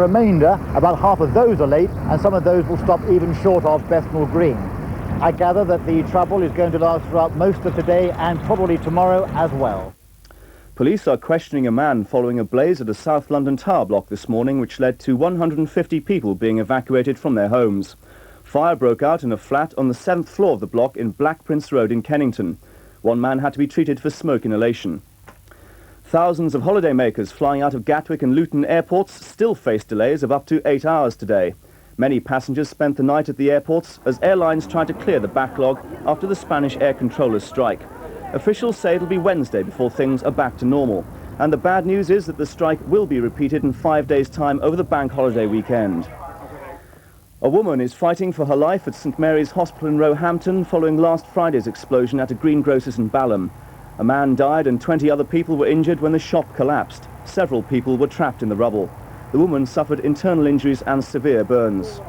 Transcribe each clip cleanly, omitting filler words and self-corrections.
Remainder, about half of those are late, and some of those will stop even short of Bethnal Green. I gather that the trouble is going to last throughout most of today and probably tomorrow as well. Police are questioning a man following a blaze at a South London tower block this morning, which led to 150 people being evacuated from their homes. Fire broke out in a flat on the 7th floor of the block in Black Prince Road in Kennington. One man had to be treated for smoke inhalation. Thousands of holidaymakers flying out of Gatwick and Luton airports still face delays of up to 8 hours today. Many passengers spent the night at the airports as airlines tried to clear the backlog after the Spanish air controllers' strike. Officials say it'll be Wednesday before things are back to normal. And the bad news is that the strike will be repeated in 5 days' time over the bank holiday weekend. A woman is fighting for her life at St Mary's Hospital in Roehampton following last Friday's explosion at a greengrocer's in Balham. A man died and 20 other people were injured when the shop collapsed. Several people were trapped in the rubble. The woman suffered internal injuries and severe burns.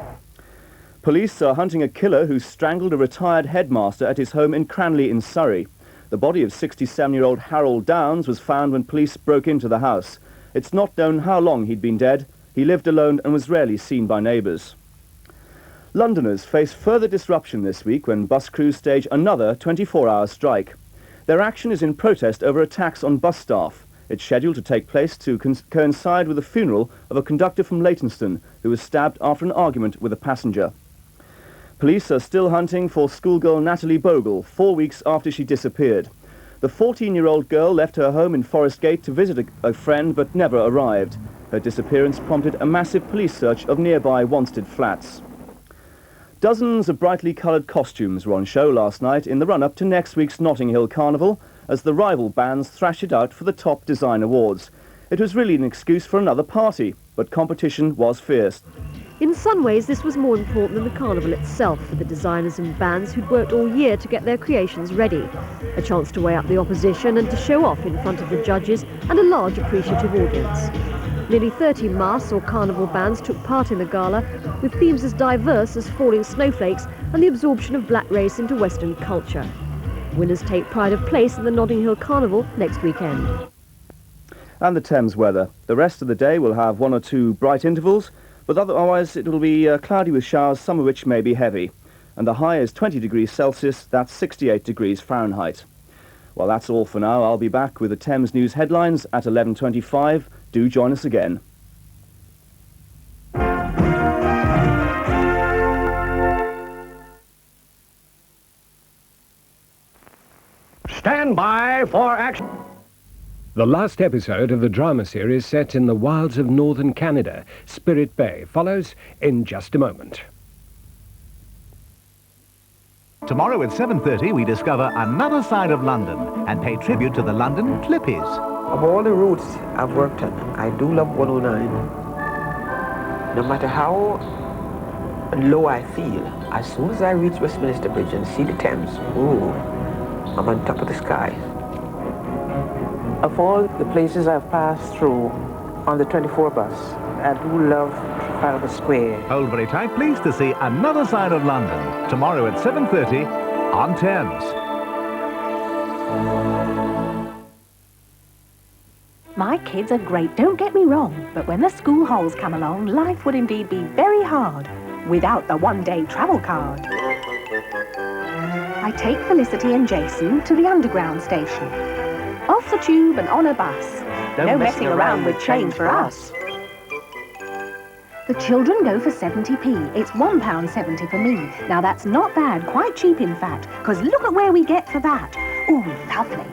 Police are hunting a killer who strangled a retired headmaster at his home in Cranley in Surrey. The body of 67-year-old Harold Downs was found when police broke into the house. It's not known how long he'd been dead. He lived alone and was rarely seen by neighbours. Londoners face further disruption this week when bus crews stage another 24-hour strike. Their action is in protest over attacks on bus staff. It's scheduled to take place to coincide with the funeral of a conductor from Leytonstone who was stabbed after an argument with a passenger. Police are still hunting for schoolgirl Natalie Bogle 4 weeks after she disappeared. The 14-year-old girl left her home in Forest Gate to visit a friend but never arrived. Her disappearance prompted a massive police search of nearby Wanstead flats. Dozens of brightly coloured costumes were on show last night in the run-up to next week's Notting Hill Carnival as the rival bands thrashed it out for the top design awards. It was really an excuse for another party, but competition was fierce. In some ways, this was more important than the carnival itself for the designers and bands who'd worked all year to get their creations ready. A chance to weigh up the opposition and to show off in front of the judges and a large appreciative audience. Nearly 30 mass or carnival bands took part in the gala, with themes as diverse as falling snowflakes and the absorption of black race into Western culture. Winners take pride of place in the Notting Hill Carnival next weekend. And the Thames weather. The rest of the day will have 1 or 2 bright intervals, but otherwise it will be cloudy with showers, some of which may be heavy. And the high is 20 degrees Celsius, that's 68 degrees Fahrenheit. Well, that's all for now. I'll be back with the Thames News headlines at 11:25. Do join us again. Stand by for action. The last episode of the drama series set in the wilds of northern Canada, Spirit Bay, follows in just a moment. Tomorrow at 7:30 we discover another side of London and pay tribute to the London Clippies. Of all the routes I've worked on, I do love 109. No matter how low I feel, as soon as I reach Westminster Bridge and see the Thames, ooh, I'm on top of the sky. Of all the places I've passed through on the 24 bus, I do love Trafalgar Square. Hold very tight, please, to see another side of London. Tomorrow at 7:30 on Thames. My kids are great, don't get me wrong, but when the school holes come along, life would indeed be very hard without the one-day travel card. I take Felicity and Jason to the underground station. Off the tube and on a bus. No messing around with change for us. The children go for 70p. It's £1.70 for me. Now that's not bad, quite cheap in fact, because look at where we get for that. Ooh, lovely.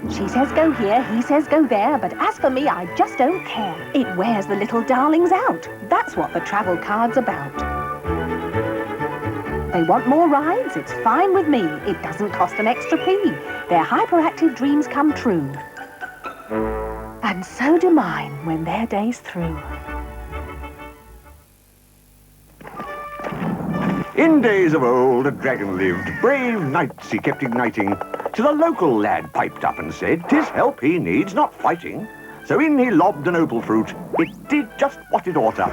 She says go here, he says go there, but as for me, I just don't care. It wears the little darlings out. That's what the travel card's about. They want more rides? It's fine with me. It doesn't cost an extra p. Their hyperactive dreams come true. And so do mine when their day's through. In days of old, a dragon lived. Brave knights he kept igniting. To the local lad piped up and said, 'tis help he needs, not fighting. So in he lobbed an opal fruit. It did just what it oughta.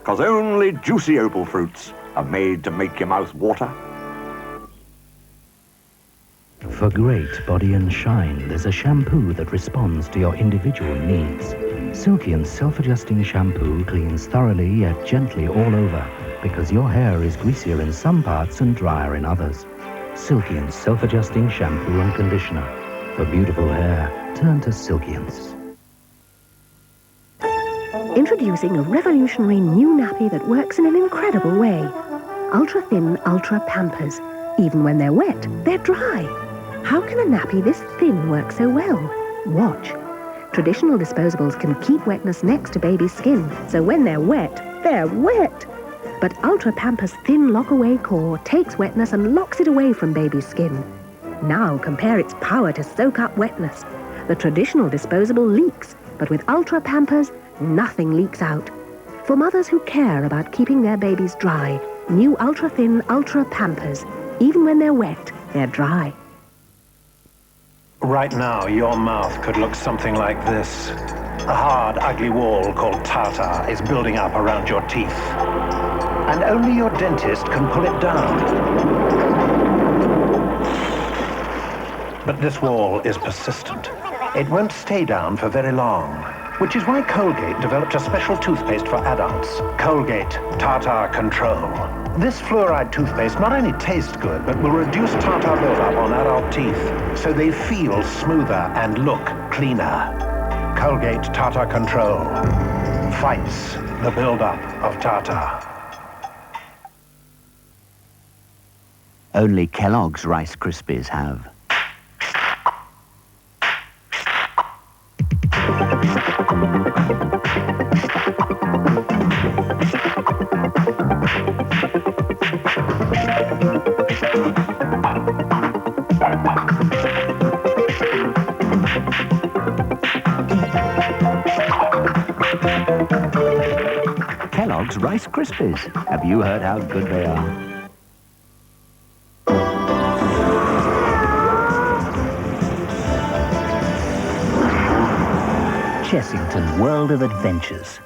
'Cause only juicy opal fruits are made to make your mouth water. For great body and shine, there's a shampoo that responds to your individual needs. Silky and self-adjusting shampoo cleans thoroughly yet gently all over because your hair is greasier in some parts and drier in others. Silky and self-adjusting shampoo and conditioner. For beautiful hair, turn to Silkians. Introducing a revolutionary new nappy that works in an incredible way. Ultra-thin, ultra-pampers. Even when they're wet, they're dry. How can a nappy this thin work so well? Watch. Traditional disposables can keep wetness next to baby's skin, so when they're wet, they're wet. But Ultra Pampers' thin lock-away core takes wetness and locks it away from baby's skin. Now compare its power to soak up wetness. The traditional disposable leaks, but with Ultra Pampers, nothing leaks out. For mothers who care about keeping their babies dry, new ultra-thin Ultra Pampers. Even when they're wet, they're dry. Right now, your mouth could look something like this. A hard, ugly wall called tartar is building up around your teeth. And only your dentist can pull it down. But this wall is persistent. It won't stay down for very long, which is why Colgate developed a special toothpaste for adults, Colgate Tartar Control. This fluoride toothpaste not only tastes good, but will reduce tartar buildup on adult teeth, so they feel smoother and look cleaner. Colgate Tartar Control fights the buildup of tartar. Only Kellogg's Rice Krispies have. Kellogg's Rice Krispies. Have you heard how good they are? Chessington World of Adventures.